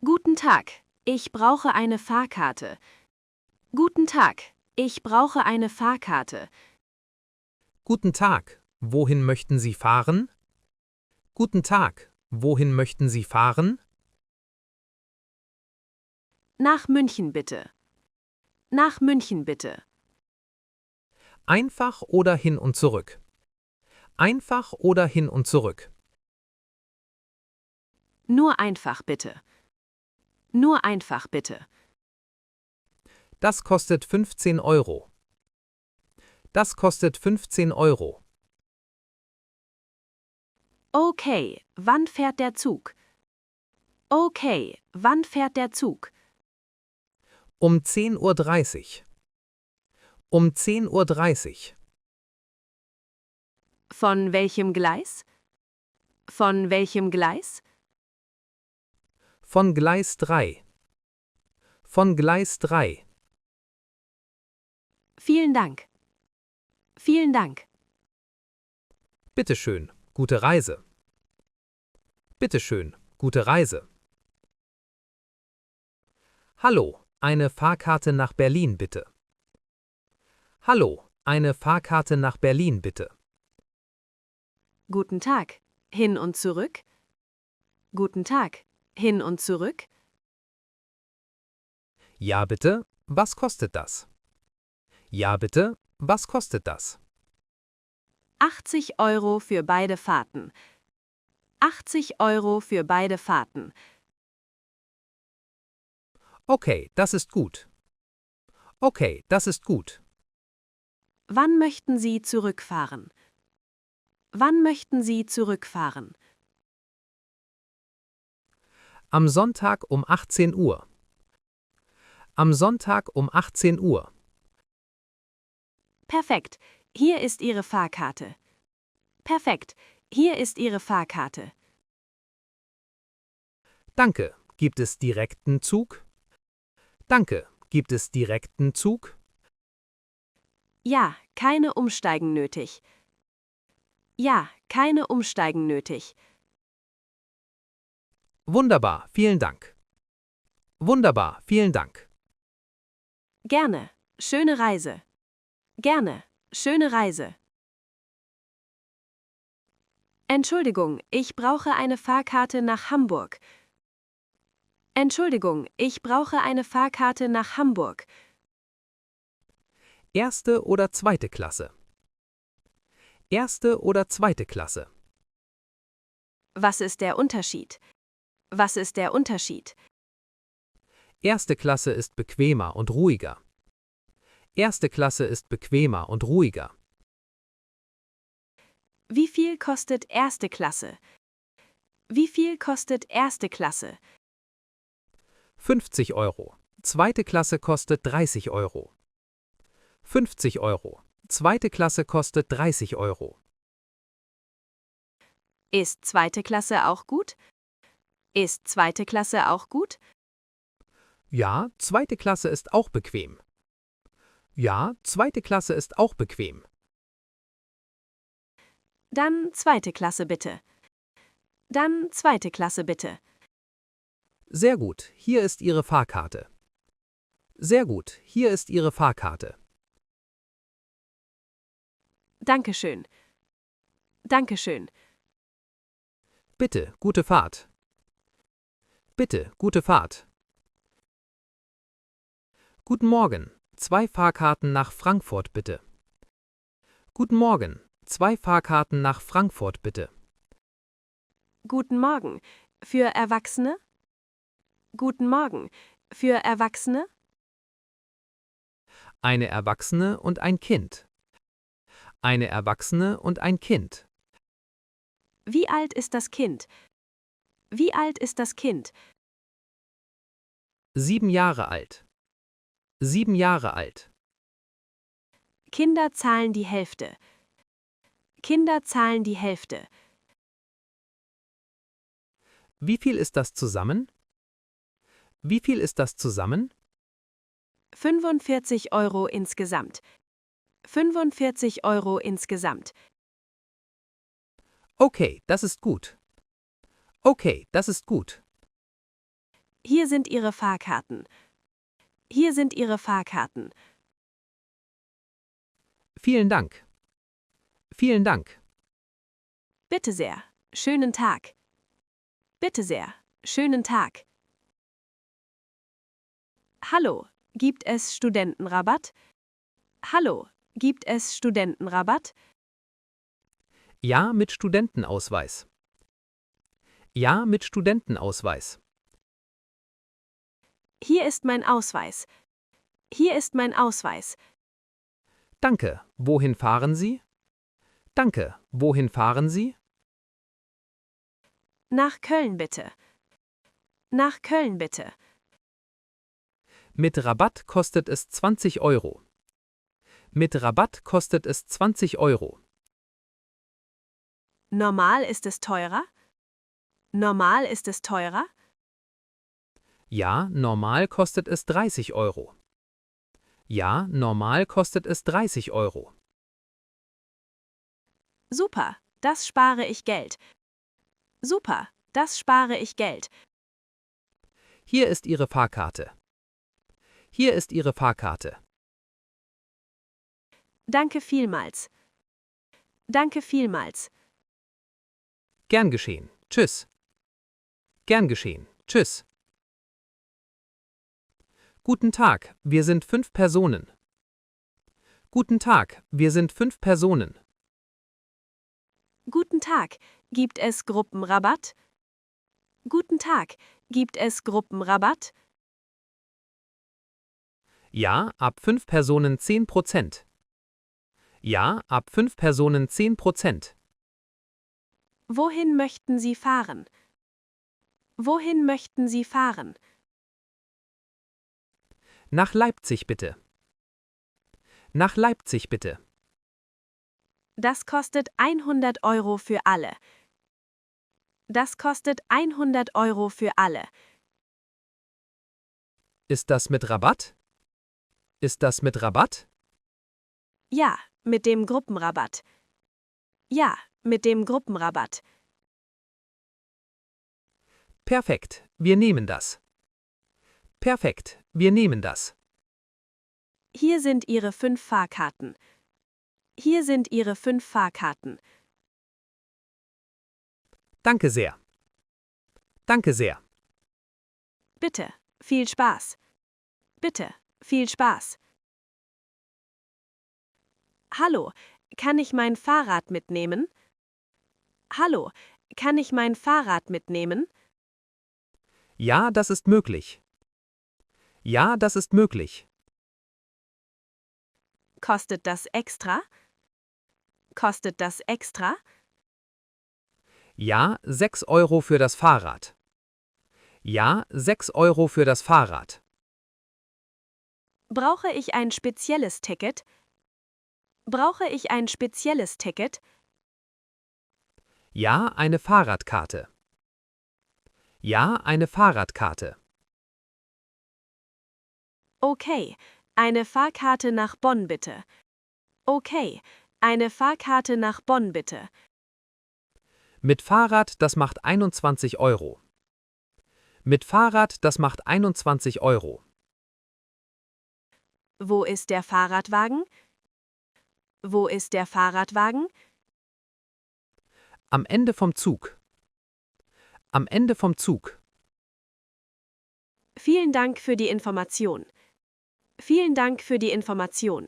Guten Tag, ich brauche eine Fahrkarte. Guten Tag, ich brauche eine Fahrkarte. Guten Tag, wohin möchten Sie fahren? Guten Tag, wohin möchten Sie fahren? Nach München bitte. Nach München bitte. Einfach oder hin und zurück? Einfach oder hin und zurück? Nur einfach bitte. Nur einfach bitte. Das kostet 15 Euro. Das kostet 15 Euro. Okay, wann fährt der Zug? Okay, wann fährt der Zug? Um 10:30 Uhr. Um 10:30 Uhr. Von welchem Gleis? Von welchem Gleis? Von Gleis 3. Von Gleis 3. Vielen Dank. Vielen Dank. Bitte schön, gute Reise. Bitte schön, gute Reise. Hallo, eine Fahrkarte nach Berlin bitte. Hallo, eine Fahrkarte nach Berlin bitte. Guten Tag. Hin und zurück? Guten Tag. Hin und zurück? Ja bitte, was kostet das? Ja bitte, was kostet das? 80 Euro für beide Fahrten. 80 Euro für beide Fahrten. Okay, das ist gut. Okay, das ist gut. Wann möchten Sie zurückfahren? Wann möchten Sie zurückfahren? Am Sonntag um 18 Uhr. Am Sonntag um 18 Uhr. Perfekt. Hier ist Ihre Fahrkarte. Perfekt. Hier ist Ihre Fahrkarte. Danke, gibt es direkten Zug? Danke, gibt es direkten Zug? Ja, keine Umsteigen nötig. Ja, keine Umsteigen nötig. Wunderbar, vielen Dank. Wunderbar, vielen Dank. Gerne. Schöne Reise. Gerne. Schöne Reise. Entschuldigung, ich brauche eine Fahrkarte nach Hamburg. Entschuldigung, ich brauche eine Fahrkarte nach Hamburg. Erste oder zweite Klasse? Erste oder zweite Klasse? Was ist der Unterschied? Was ist der Unterschied? Erste Klasse ist bequemer und ruhiger. Erste Klasse ist bequemer und ruhiger. Wie viel kostet erste Klasse? Wie viel kostet erste Klasse? 50 Euro. Zweite Klasse kostet 30 Euro. 50 Euro. Zweite Klasse kostet 30 Euro. Ist zweite Klasse auch gut? Ist zweite Klasse auch gut? Ja, zweite Klasse ist auch bequem. Ja, zweite Klasse ist auch bequem. Dann zweite Klasse bitte. Dann zweite Klasse bitte. Sehr gut, hier ist Ihre Fahrkarte. Sehr gut, hier ist Ihre Fahrkarte. Dankeschön. Dankeschön. Bitte, gute Fahrt. Bitte, gute Fahrt. Guten Morgen, 2 Fahrkarten nach Frankfurt bitte. Guten Morgen, 2 Fahrkarten nach Frankfurt bitte. Guten Morgen. Für Erwachsene? Guten Morgen. Für Erwachsene? Eine Erwachsene und ein Kind. Eine Erwachsene und ein Kind. Wie alt ist das Kind? Wie alt ist das Kind? 7 Jahre alt. 7 Jahre alt. Kinder zahlen die Hälfte. Kinder zahlen die Hälfte. Wie viel ist das zusammen? Wie viel ist das zusammen? 45 Euro insgesamt. 45 Euro insgesamt. Okay, das ist gut. Okay, das ist gut. Hier sind Ihre Fahrkarten. Hier sind Ihre Fahrkarten. Vielen Dank. Vielen Dank. Bitte sehr. Schönen Tag. Bitte sehr. Schönen Tag. Hallo, gibt es Studentenrabatt? Hallo, gibt es Studentenrabatt? Ja, mit Studentenausweis. Ja, mit Studentenausweis. Hier ist mein Ausweis. Hier ist mein Ausweis. Danke. Wohin fahren Sie? Danke. Wohin fahren Sie? Nach Köln bitte. Nach Köln bitte. Mit Rabatt kostet es 20 Euro. Mit Rabatt kostet es 20 Euro. Normal ist es teurer? Normal ist es teurer? Ja, normal kostet es 30 Euro. Ja, normal kostet es 30 Euro. Super, das spare ich Geld. Super, das spare ich Geld. Hier ist Ihre Fahrkarte. Hier ist Ihre Fahrkarte. Danke vielmals. Danke vielmals. Gern geschehen. Tschüss. Gern geschehen. Tschüss. Guten Tag, wir sind 5 Personen. Guten Tag, wir sind 5 Personen. Guten Tag, gibt es Gruppenrabatt? Guten Tag, gibt es Gruppenrabatt? Ja, ab 5 Personen 10%. Ja, ab 5 Personen 10%. Wohin möchten Sie fahren? Wohin möchten Sie fahren? Nach Leipzig bitte. Nach Leipzig bitte. Das kostet 100 Euro für alle. Das kostet 100 Euro für alle. Ist das mit Rabatt? Ist das mit Rabatt? Ja, mit dem Gruppenrabatt. Ja, mit dem Gruppenrabatt. Perfekt, wir nehmen das. Perfekt, wir nehmen das. Hier sind Ihre 5 Fahrkarten. Hier sind Ihre 5 Fahrkarten. Danke sehr. Danke sehr. Bitte, viel Spaß. Bitte, viel Spaß. Hallo, kann ich mein Fahrrad mitnehmen? Hallo, kann ich mein Fahrrad mitnehmen? Ja, das ist möglich. Ja, das ist möglich. Kostet das extra? Kostet das extra? Ja, 6 Euro für das Fahrrad. Ja, 6 Euro für das Fahrrad. Brauche ich ein spezielles Ticket? Brauche ich ein spezielles Ticket? Ja, eine Fahrradkarte. Ja, eine Fahrradkarte. Okay, eine Fahrkarte nach Bonn bitte. Okay, eine Fahrkarte nach Bonn bitte. Mit Fahrrad, das macht 21 Euro. Mit Fahrrad, das macht 21 Euro. Wo ist der Fahrradwagen? Wo ist der Fahrradwagen? Am Ende vom Zug. Am Ende vom Zug. Vielen Dank für die Information. Vielen Dank für die Information.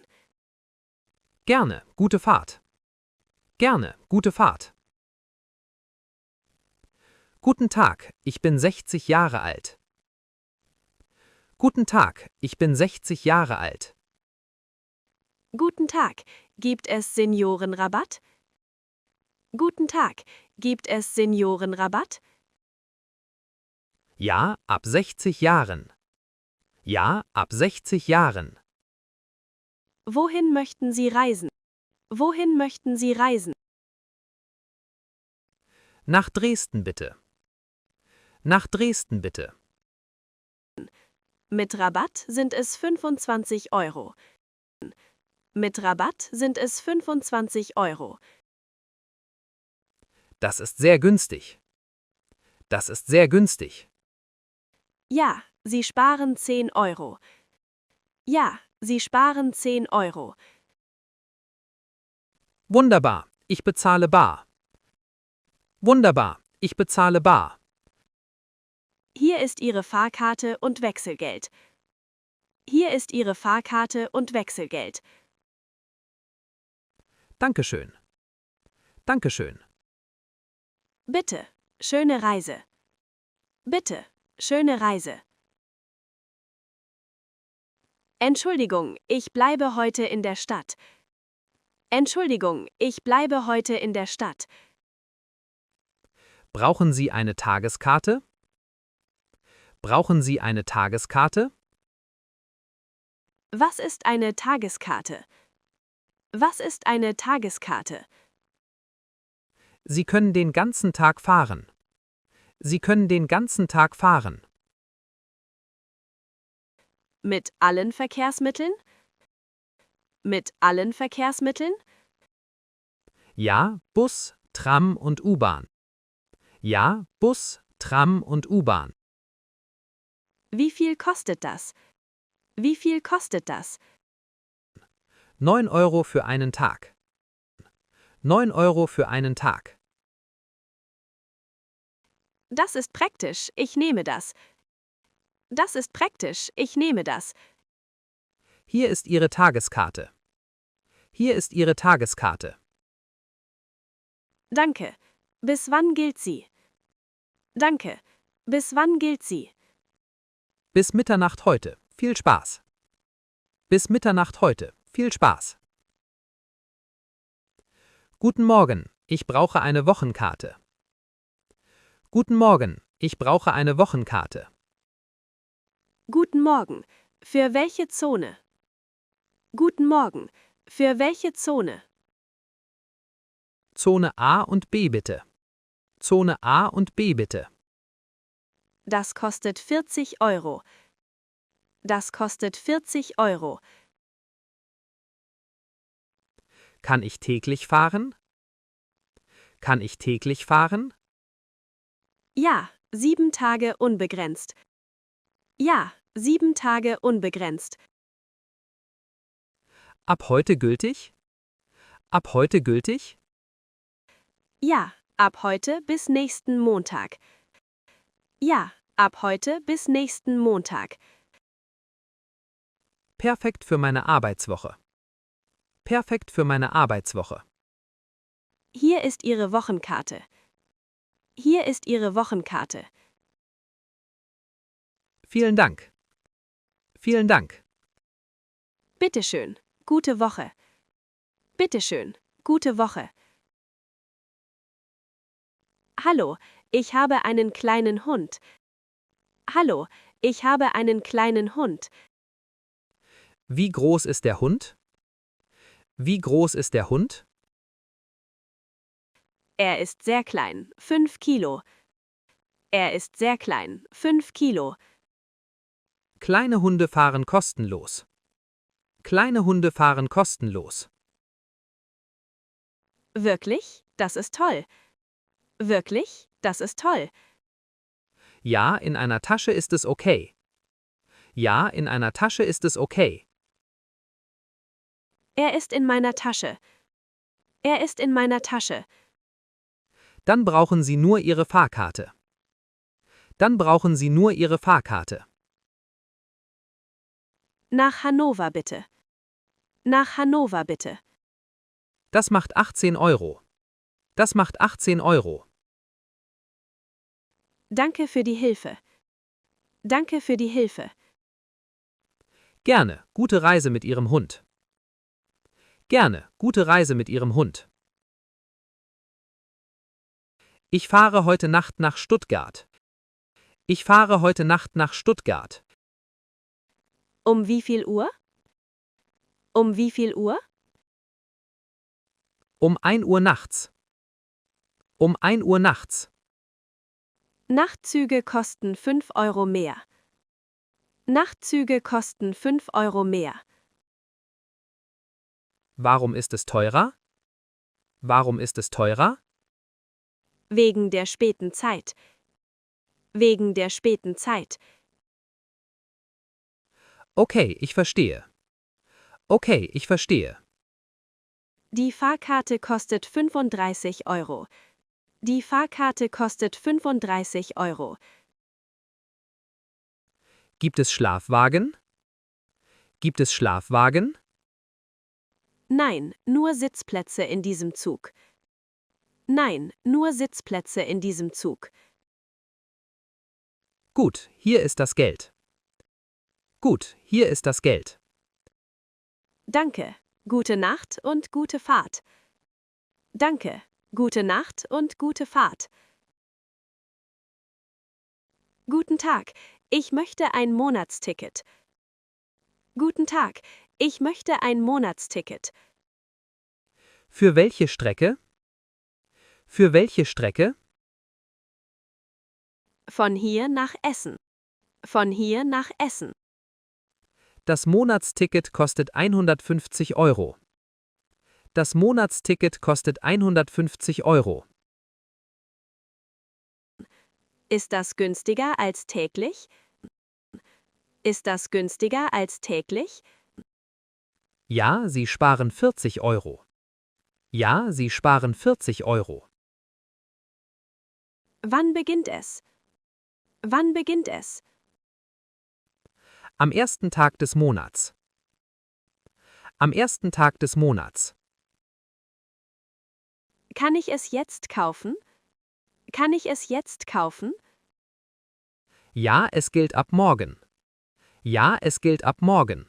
Gerne, gute Fahrt. Gerne, gute Fahrt. Guten Tag, ich bin 60 Jahre alt. Guten Tag, ich bin 60 Jahre alt. Guten Tag, gibt es Seniorenrabatt? Guten Tag, gibt es Seniorenrabatt? Ja, ab 60 Jahren. Ja, ab 60 Jahren. Wohin möchten Sie reisen? Wohin möchten Sie reisen? Nach Dresden bitte. Nach Dresden bitte. Mit Rabatt sind es 25 Euro. Mit Rabatt sind es 25 Euro. Das ist sehr günstig. Das ist sehr günstig. Ja, Sie sparen 10 Euro. Ja, Sie sparen 10 Euro. Wunderbar, ich bezahle bar. Wunderbar, ich bezahle bar. Hier ist Ihre Fahrkarte und Wechselgeld. Hier ist Ihre Fahrkarte und Wechselgeld. Dankeschön. Dankeschön. Bitte, schöne Reise. Bitte, schöne Reise. Entschuldigung, ich bleibe heute in der Stadt. Entschuldigung, ich bleibe heute in der Stadt. Brauchen Sie eine Tageskarte? Brauchen Sie eine Tageskarte? Was ist eine Tageskarte? Was ist eine Tageskarte? Sie können den ganzen Tag fahren. Sie können den ganzen Tag fahren. Mit allen Verkehrsmitteln? Mit allen Verkehrsmitteln? Ja, Bus, Tram und U-Bahn. Ja, Bus, Tram und U-Bahn. Wie viel kostet das? Wie viel kostet das? 9 Euro für einen Tag. 9 Euro für einen Tag. Das ist praktisch, ich nehme das. Das ist praktisch, ich nehme das. Hier ist Ihre Tageskarte. Hier ist Ihre Tageskarte. Danke. Bis wann gilt sie? Danke. Bis wann gilt sie? Bis Mitternacht heute. Viel Spaß. Bis Mitternacht heute. Viel Spaß. Guten Morgen, ich brauche eine Wochenkarte. Guten Morgen, ich brauche eine Wochenkarte. Guten Morgen. Für welche Zone? Guten Morgen. Für welche Zone? Zone A und B bitte. Zone A und B bitte. Das kostet 40 Euro. Das kostet 40 Euro. Kann ich täglich fahren? Kann ich täglich fahren? Ja, 7 Tage unbegrenzt. Ja, 7 Tage unbegrenzt. Ab heute gültig? Ab heute gültig? Ja, ab heute bis nächsten Montag. Ja, ab heute bis nächsten Montag. Perfekt für meine Arbeitswoche. Perfekt für meine Arbeitswoche. Hier ist Ihre Wochenkarte. Hier ist Ihre Wochenkarte. Vielen Dank. Vielen Dank. Bitteschön, gute Woche. Bitteschön, gute Woche. Hallo, ich habe einen kleinen Hund. Hallo, ich habe einen kleinen Hund. Wie groß ist der Hund? Wie groß ist der Hund? Er ist sehr klein, 5 Kilo. Er ist sehr klein, 5 Kilo. Kleine Hunde fahren kostenlos. Kleine Hunde fahren kostenlos. Wirklich? Das ist toll. Wirklich? Das ist toll. Ja, in einer Tasche ist es okay. Ja, in einer Tasche ist es okay. Er ist in meiner Tasche. Er ist in meiner Tasche. Dann brauchen Sie nur Ihre Fahrkarte. Dann brauchen Sie nur Ihre Fahrkarte. Nach Hannover bitte. Nach Hannover bitte. Das macht 18 Euro. Das macht 18 Euro. Danke für die Hilfe. Danke für die Hilfe. Gerne, gute Reise mit Ihrem Hund. Gerne, gute Reise mit Ihrem Hund. Ich fahre heute Nacht nach Stuttgart. Ich fahre heute Nacht nach Stuttgart. Um wie viel Uhr? Um wie viel Uhr? Um 1 Uhr nachts. Um 1 Uhr nachts. Nachtzüge kosten 5 Euro mehr. Nachtzüge kosten 5 Euro mehr. Warum ist es teurer? Warum ist es teurer? Wegen der späten Zeit. Wegen der späten Zeit. Okay, ich verstehe. Okay, ich verstehe. Die Fahrkarte kostet 35 Euro. Die Fahrkarte kostet 35 Euro. Gibt es Schlafwagen? Gibt es Schlafwagen? Nein, nur Sitzplätze in diesem Zug. Nein, nur Sitzplätze in diesem Zug. Gut, hier ist das Geld. Gut, hier ist das Geld. Danke. Gute Nacht und gute Fahrt. Danke. Gute Nacht und gute Fahrt. Guten Tag. Ich möchte ein Monatsticket. Guten Tag. Ich möchte ein Monatsticket. Für welche Strecke? Für welche Strecke? Von hier nach Essen. Von hier nach Essen. Das Monatsticket kostet 150 Euro. Das Monatsticket kostet 150 Euro. Ist das günstiger als täglich? Ist das günstiger als täglich? Ja, Sie sparen 40 Euro. Ja, Sie sparen 40 Euro. Wann beginnt es? Wann beginnt es? Am ersten Tag des Monats. Am ersten Tag des Monats. Kann ich es jetzt kaufen? Kann ich es jetzt kaufen? Ja, es gilt ab morgen. Ja, es gilt ab morgen.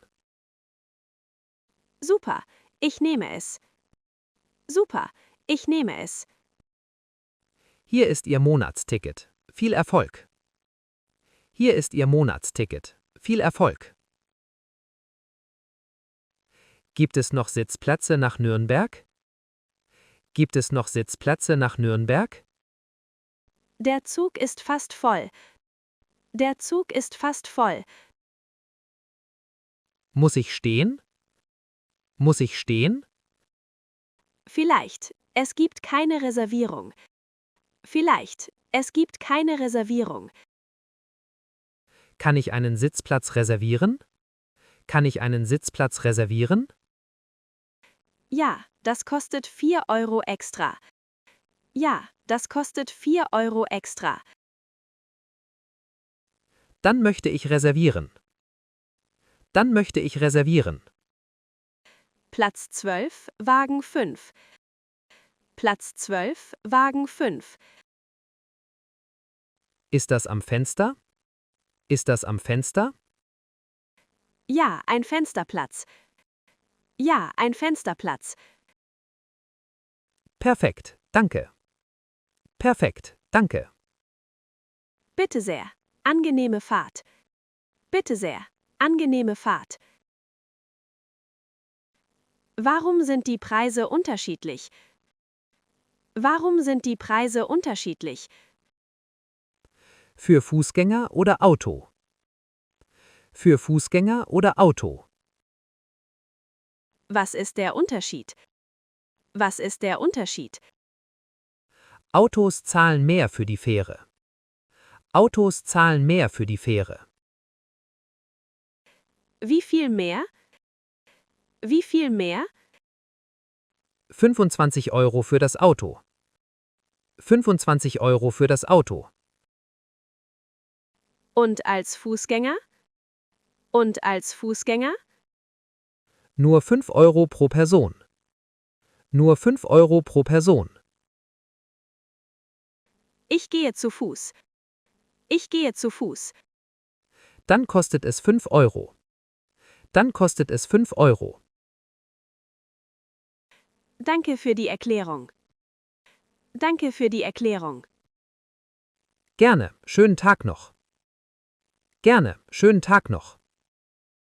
Super, ich nehme es. Super, ich nehme es. Hier ist Ihr Monatsticket. Viel Erfolg. Hier ist Ihr Monatsticket. Viel Erfolg. Gibt es noch Sitzplätze nach Nürnberg? Gibt es noch Sitzplätze nach Nürnberg? Der Zug ist fast voll. Der Zug ist fast voll. Muss ich stehen? Muss ich stehen? Vielleicht, es gibt keine Reservierung. Vielleicht, es gibt keine Reservierung. Kann ich einen Sitzplatz reservieren? Kann ich einen Sitzplatz reservieren? Ja, das kostet 4 Euro extra. Ja, das kostet 4 Euro extra. Dann möchte ich reservieren. Dann möchte ich reservieren. Platz 12, Wagen 5. Platz 12, Wagen 5. Ist das am Fenster? Ist das am Fenster? Ja, ein Fensterplatz. Ja, ein Fensterplatz. Perfekt, danke. Perfekt, danke. Bitte sehr. Angenehme Fahrt. Bitte sehr. Angenehme Fahrt. Warum sind die Preise unterschiedlich? Warum sind die Preise unterschiedlich? Für Fußgänger oder Auto? Für Fußgänger oder Auto? Was ist der Unterschied? Was ist der Unterschied? Autos zahlen mehr für die Fähre. Autos zahlen mehr für die Fähre. Wie viel mehr? Wie viel mehr? 25 Euro für das Auto. 25 Euro für das Auto. Und als Fußgänger? Und als Fußgänger? Nur 5 Euro pro Person. Nur 5 Euro pro Person. Ich gehe zu Fuß. Ich gehe zu Fuß. Dann kostet es 5 Euro. Dann kostet es 5 Euro. Danke für die Erklärung. Danke für die Erklärung. Gerne, schönen Tag noch. Gerne, schönen Tag noch.